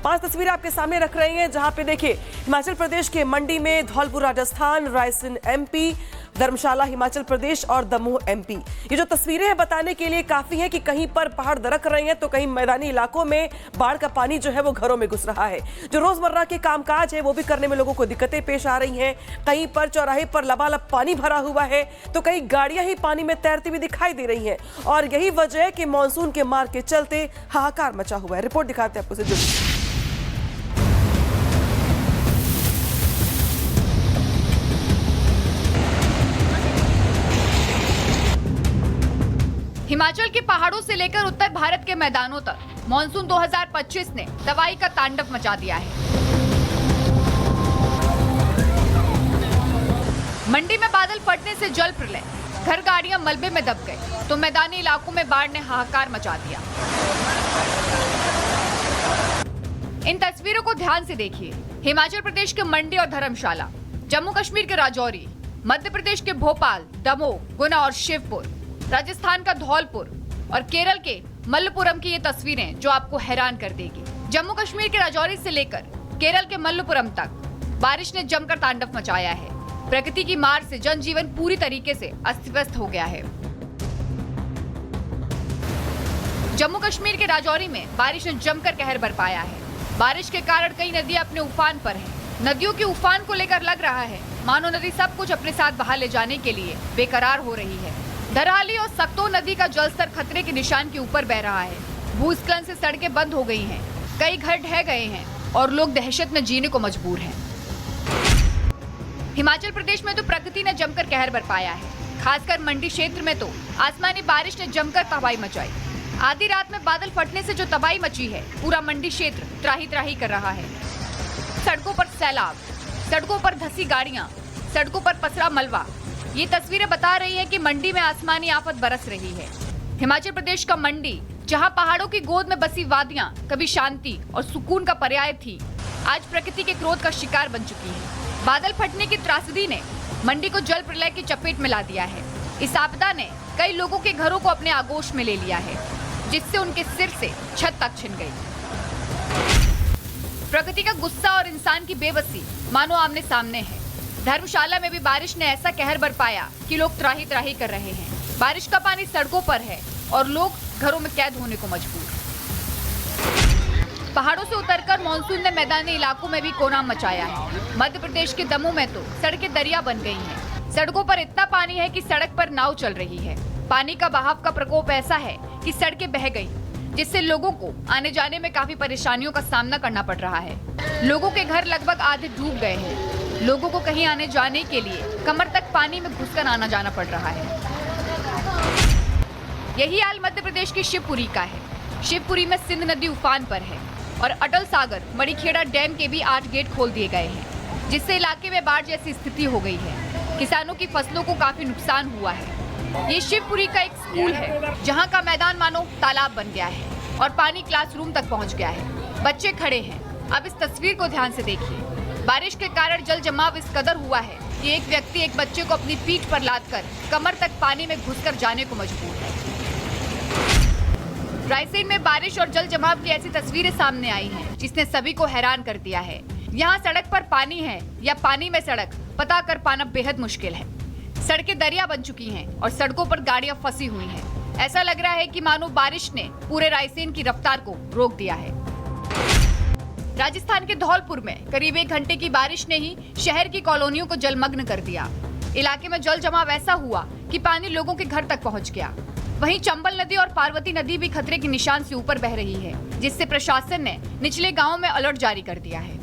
5 तस्वीरें आपके सामने रख रहे हैं, जहां पे देखिए हिमाचल प्रदेश के मंडी में, धौलपुर राजस्थान, रायसेन एमपी, धर्मशाला हिमाचल प्रदेश और दमोह एमपी। ये जो तस्वीरें हैं बताने के लिए काफी है कि कहीं पर पहाड़ दरक रहे हैं तो कहीं मैदानी इलाकों में बाढ़ का पानी जो है वो घरों में घुस रहा है। जो रोजमर्रा के कामकाज है वो भी करने में लोगों को दिक्कतें पेश आ रही हैं। कहीं पर चौराहे पर लबालब पानी भरा हुआ है तो कई गाड़ियां ही पानी में तैरती हुई दिखाई दे रही हैं और यही वजह है कि मानसून के मार के चलते हाहाकार मचा हुआ है। रिपोर्ट दिखाते हैं आपको से। हिमाचल के पहाड़ों से लेकर उत्तर भारत के मैदानों तक मॉनसून 2025 ने तबाही का तांडव मचा दिया है। मंडी में बादल फटने से जल प्रलय, घर गाड़ियां मलबे में दब गए तो मैदानी इलाकों में बाढ़ ने हाहाकार मचा दिया। इन तस्वीरों को ध्यान से देखिए। हिमाचल प्रदेश के मंडी और धर्मशाला, जम्मू कश्मीर के राजौरी, मध्य प्रदेश के भोपाल, दमोह, गुना और शिवपुर, राजस्थान का धौलपुर और केरल के मल्लपुरम की ये तस्वीरें जो आपको हैरान कर देगी। जम्मू कश्मीर के राजौरी से लेकर केरल के मल्लपुरम तक बारिश ने जमकर तांडव मचाया है। प्रकृति की मार से जनजीवन पूरी तरीके से अस्त-व्यस्त हो गया है। जम्मू कश्मीर के राजौरी में बारिश ने जमकर कहर बरपाया है। बारिश के कारण कई नदियां अपने उफान पर हैं। नदियों के उफान को लेकर लग रहा है मानो नदी सब कुछ अपने साथ बहा ले जाने के लिए बेकरार हो रही है। धराली और सक्तो नदी का जलस्तर खतरे के निशान के ऊपर बह रहा है। भूस्खलन से सड़कें बंद हो गई हैं, कई घर ढह गए हैं और लोग दहशत में जीने को मजबूर हैं। हिमाचल प्रदेश में तो प्रकृति ने जमकर कहर बरपाया है। खासकर मंडी क्षेत्र में तो आसमानी बारिश ने जमकर तबाही मचाई। आधी रात में बादल फटने से जो तबाही मची है, पूरा मंडी क्षेत्र त्राही त्राही कर रहा है। सड़कों पर सैलाब, सड़कों पर धसी गाड़ियां, सड़कों पर पसरा मलबा। ये तस्वीरें बता रही हैं कि मंडी में आसमानी आफत बरस रही है। हिमाचल प्रदेश का मंडी, जहां पहाड़ों की गोद में बसी वादियां कभी शांति और सुकून का पर्याय थी, आज प्रकृति के क्रोध का शिकार बन चुकी है। बादल फटने की त्रासदी ने मंडी को जल प्रलय की चपेट में ला दिया है। इस आपदा ने कई लोगों के घरों को अपने आगोश में ले लिया है, जिससे उनके सिर से छत तक छिन गई। प्रकृति का गुस्सा और इंसान की बेबसी मानो आमने सामने है। धर्मशाला में भी बारिश ने ऐसा कहर बरपाया कि लोग त्राही त्राही कर रहे हैं। बारिश का पानी सड़कों पर है और लोग घरों में कैद होने को मजबूर। पहाड़ों से उतरकर मानसून ने मैदानी इलाकों में भी कोहराम मचाया है। मध्य प्रदेश के दमोह में तो सड़कें दरिया बन गई हैं। सड़कों पर इतना पानी है कि सड़क पर नाव चल रही है। पानी का बहाव का प्रकोप ऐसा है कि सड़कें बह गई, जिससे लोगों को आने जाने में काफी परेशानियों का सामना करना पड़ रहा है। लोगों के घर लगभग आधे डूब गए हैं। लोगों को कहीं आने जाने के लिए कमर तक पानी में घुसकर आना जाना पड़ रहा है। यही हाल मध्य प्रदेश की शिवपुरी का है। शिवपुरी में सिंध नदी उफान पर है और अटल सागर मणिखेड़ा डैम के भी 8 गेट खोल दिए गए हैं, जिससे इलाके में बाढ़ जैसी स्थिति हो गई है। किसानों की फसलों को काफी नुकसान हुआ है। ये शिवपुरी का एक स्कूल है, जहाँ का मैदान मानो तालाब बन गया है और पानी क्लासरूम तक पहुँच गया है। बच्चे खड़े हैं। अब इस तस्वीर को ध्यान से देखिए। बारिश के कारण जल जमाव इस कदर हुआ है कि एक व्यक्ति एक बच्चे को अपनी पीठ पर लादकर कमर तक पानी में घुसकर जाने को मजबूर है। रायसेन में बारिश और जल जमाव की ऐसी तस्वीरें सामने आई हैं, जिसने सभी को हैरान कर दिया है। यहाँ सड़क पर पानी है या पानी में सड़क, पता कर पाना बेहद मुश्किल है। सड़कें दरिया बन चुकी हैं और सड़कों पर गाड़ियां फंसी हुई हैं। ऐसा लग रहा है कि मानो बारिश ने पूरे रायसेन की रफ्तार को रोक दिया है। राजस्थान के धौलपुर में करीब 1 घंटे की बारिश ने ही शहर की कॉलोनियों को जलमग्न कर दिया। इलाके में जल जमाव ऐसा हुआ कि पानी लोगों के घर तक पहुंच गया। वहीं चंबल नदी और पार्वती नदी भी खतरे के निशान से ऊपर बह रही है, जिससे प्रशासन ने निचले गांवों में अलर्ट जारी कर दिया है।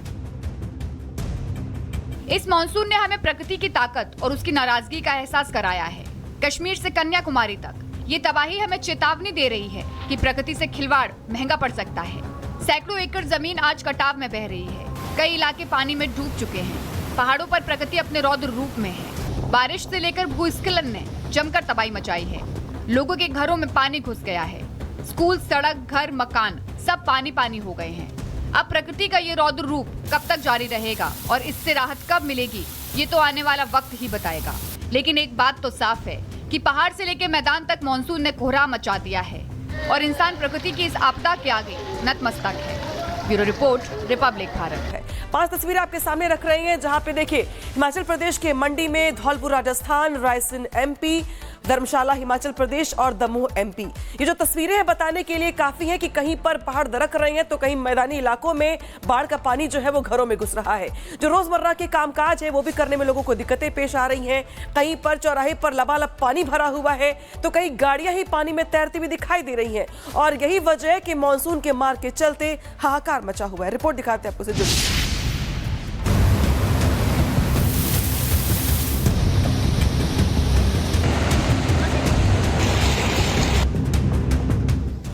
इस मानसून ने हमें प्रकृति की ताकत और उसकी नाराजगी का एहसास कराया है। कश्मीर से कन्याकुमारी तक ये तबाही हमें चेतावनी दे रही है कि प्रकृति से खिलवाड़ महंगा पड़ सकता है। सैकड़ों एकड़ जमीन आज कटाव में बह रही है। कई इलाके पानी में डूब चुके हैं। पहाड़ों पर प्रकृति अपने रौद्र रूप में है। बारिश से लेकर भूस्खलन ने जमकर तबाही मचाई है। लोगों के घरों में पानी घुस गया है। स्कूल, सड़क, घर, मकान सब पानी पानी हो गए हैं। अब प्रकृति का ये रौद्र रूप कब तक जारी रहेगा और इससे राहत कब मिलेगी, ये तो आने वाला वक्त ही बताएगा। लेकिन एक बात तो साफ है कि पहाड़ से लेकर मैदान तक मानसून ने कोहराम मचा दिया है और इंसान प्रकृति की इस आपदा के आगे नतमस्तक है। Bureau report, Republic Bharat. है 5 तस्वीरें आपके सामने रख रहे हैं, जहां पे देखिए हिमाचल प्रदेश के मंडी में धौलपुर राजस्थान, रायसेन एमपी, धर्मशाला हिमाचल प्रदेश और दमोह एमपी। ये जो तस्वीरें हैं बताने के लिए काफी है कि कहीं पर पहाड़ दरक रहे हैं तो कहीं मैदानी इलाकों में बाढ़ का पानी जो है वो घरों में घुस रहा है। जो रोजमर्रा के कामकाज है वो भी करने में लोगों को दिक्कतें पेश आ रही हैं। कहीं पर चौराहे पर लबालब पानी भरा हुआ है तो कई गाड़ियां ही पानी में तैरती हुई दिखाई दे रही हैं और यही वजह है कि मानसून के मार के चलते हाहाकार मचा हुआ है। रिपोर्ट दिखाते हैं आपको से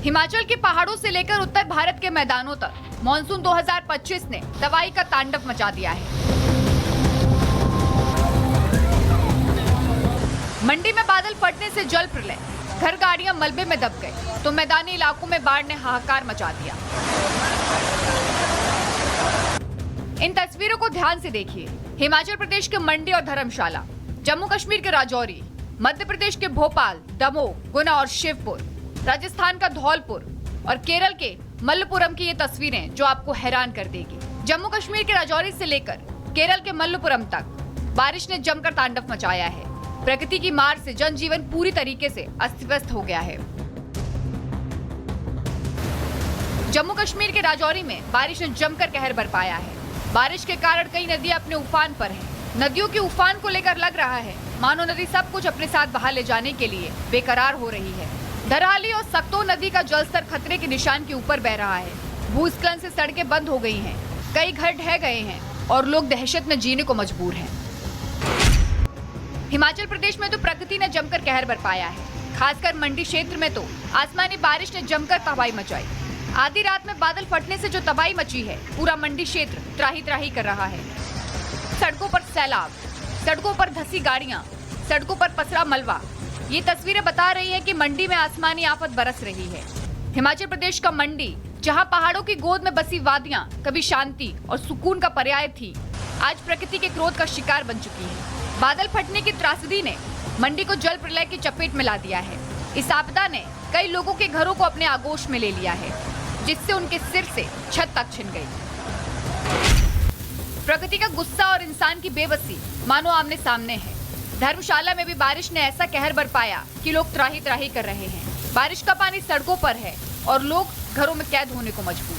हिमाचल के पहाड़ों से लेकर उत्तर भारत के मैदानों तक मॉनसून 2025 ने तबाही का तांडव मचा दिया है। मंडी में बादल फटने से जल प्रलय, घर गाड़ियां मलबे में दब गए तो मैदानी इलाकों में बाढ़ ने हाहाकार मचा दिया। इन तस्वीरों को ध्यान से देखिए। हिमाचल प्रदेश के मंडी और धर्मशाला, जम्मू कश्मीर के राजौरी, मध्य प्रदेश के भोपाल, दमोह, गुना और शिवपुर, राजस्थान का धौलपुर और केरल के मल्लपुरम की ये तस्वीरें जो आपको हैरान कर देगी। जम्मू कश्मीर के राजौरी से लेकर केरल के मल्लपुरम तक बारिश ने जमकर तांडव मचाया है। प्रकृति की मार से जनजीवन पूरी तरीके से अस्त व्यस्त हो गया है। जम्मू कश्मीर के राजौरी में बारिश ने जमकर कहर बरपाया है। बारिश के कारण कई नदियां अपने उफान पर हैं। नदियों के उफान को लेकर लग रहा है मानो नदी सब कुछ अपने साथ बहा ले जाने के लिए बेकरार हो रही है। धराली और सक्तो नदी का जलस्तर खतरे के निशान के ऊपर बह रहा है। भूस्खलन से सड़कें बंद हो गई हैं, कई घर ढह गए हैं और लोग दहशत में जीने को मजबूर हैं। हिमाचल प्रदेश में तो प्रकृति ने जमकर कहर बरपाया है। खासकर मंडी क्षेत्र में तो आसमानी बारिश ने जमकर तबाही मचाई। आधी रात में बादल फटने से जो तबाही मची है, पूरा मंडी क्षेत्र त्राही त्राही कर रहा है। सड़कों पर सैलाब, सड़कों पर धंसी गाड़ियां, सड़कों पर पसरा मलबा। ये तस्वीरें बता रही हैं कि मंडी में आसमानी आफत बरस रही है। हिमाचल प्रदेश का मंडी, जहां पहाड़ों की गोद में बसी वादियां कभी शांति और सुकून का पर्याय थी, आज प्रकृति के क्रोध का शिकार बन चुकी है। बादल फटने की त्रासदी ने मंडी को जल प्रलय की चपेट में ला दिया है। इस आपदा ने कई लोगों के घरों को अपने आगोश में ले लिया है, जिससे उनके सिर से छत तक छिन गई। प्रकृति का गुस्सा और इंसान की बेबसी मानो आमने सामने है। धर्मशाला में भी बारिश ने ऐसा कहर बरपाया कि लोग त्राही त्राही कर रहे हैं। बारिश का पानी सड़कों पर है और लोग घरों में कैद होने को मजबूर।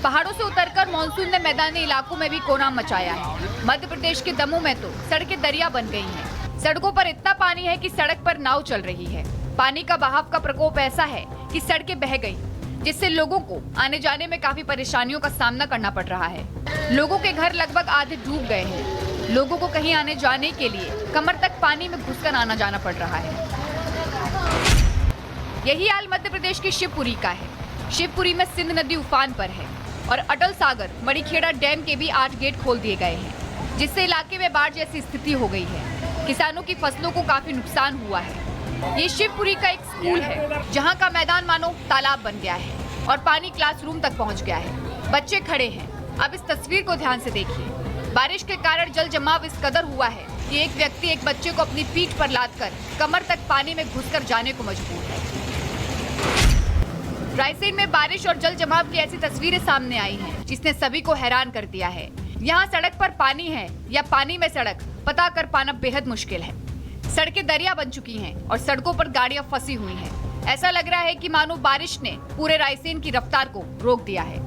पहाड़ों से उतरकर मॉनसून ने मैदानी इलाकों में भी कोहराम मचाया है। मध्य प्रदेश के दमोह में तो सड़कें दरिया बन गई हैं। सड़कों पर इतना पानी है कि सड़क पर नाव चल रही है। पानी का बहाव का प्रकोप ऐसा है कि सड़कें बह गई, जिससे लोगों को आने जाने में काफी परेशानियों का सामना करना पड़ रहा है। लोगों के घर लगभग आधे डूब गए हैं। लोगों को कहीं आने जाने के लिए कमर तक पानी में घुसकर आना जाना पड़ रहा है। यही हाल मध्य प्रदेश की शिवपुरी का है। शिवपुरी में सिंध नदी उफान पर है और अटल सागर मणिखेड़ा डैम के भी 8 गेट खोल दिए गए हैं, जिससे इलाके में बाढ़ जैसी स्थिति हो गई है। किसानों की फसलों को काफी नुकसान हुआ है। ये शिवपुरी का एक स्कूल है, जहाँ का मैदान मानो तालाब बन गया है और पानी क्लासरूम तक पहुँच गया है। बच्चे खड़े हैं। अब इस तस्वीर को ध्यान से देखिए। बारिश के कारण जल जमाव इस कदर हुआ है कि एक व्यक्ति एक बच्चे को अपनी पीठ पर लादकर कमर तक पानी में घुसकर जाने को मजबूर है। रायसेन में बारिश और जल जमाव की ऐसी तस्वीरें सामने आई हैं, जिसने सभी को हैरान कर दिया है। यहाँ सड़क पर पानी है या पानी में सड़क, पता कर पाना बेहद मुश्किल है। सड़कें दरिया बन चुकी हैं और सड़कों पर गाड़ियां फंसी हुई हैं। ऐसा लग रहा है कि मानो बारिश ने पूरे रायसेन की रफ्तार को रोक दिया है।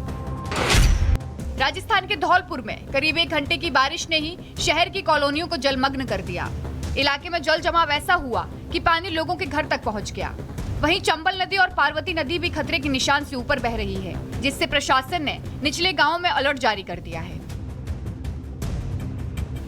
राजस्थान के धौलपुर में करीब 1 घंटे की बारिश ने ही शहर की कॉलोनियों को जलमग्न कर दिया। इलाके में जल जमाव ऐसा हुआ कि पानी लोगों के घर तक पहुंच गया। वहीं चंबल नदी और पार्वती नदी भी खतरे के निशान से ऊपर बह रही है, जिससे प्रशासन ने निचले गांवों में अलर्ट जारी कर दिया है।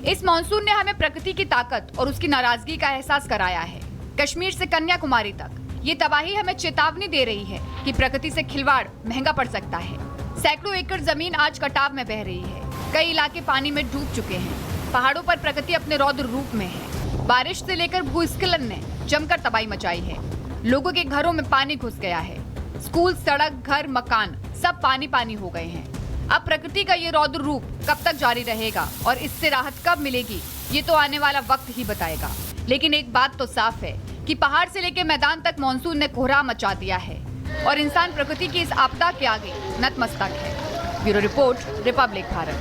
इस मानसून ने हमें प्रकृति की ताकत और उसकी नाराजगी का एहसास कराया है। कश्मीर से कन्याकुमारी तक ये तबाही हमें चेतावनी दे रही है कि प्रकृति से खिलवाड़ महंगा पड़ सकता है। सैकड़ों एकड़ जमीन आज कटाव में बह रही है। कई इलाके पानी में डूब चुके हैं। पहाड़ों पर प्रकृति अपने रौद्र रूप में है। बारिश से लेकर भूस्खलन ने जमकर तबाही मचाई है। लोगों के घरों में पानी घुस गया है। स्कूल, सड़क, घर, मकान सब पानी पानी हो गए हैं। अब प्रकृति का ये रौद्र रूप कब तक जारी रहेगा और इससे राहत कब मिलेगी, ये तो आने वाला वक्त ही बताएगा। लेकिन एक बात तो साफ है कि पहाड़ से लेकर मैदान तक मानसून ने कोहराम मचा दिया है। और इंसान प्रकृति की इस आपदा के आगे नतमस्तक है। Bureau report, Republic Bharat.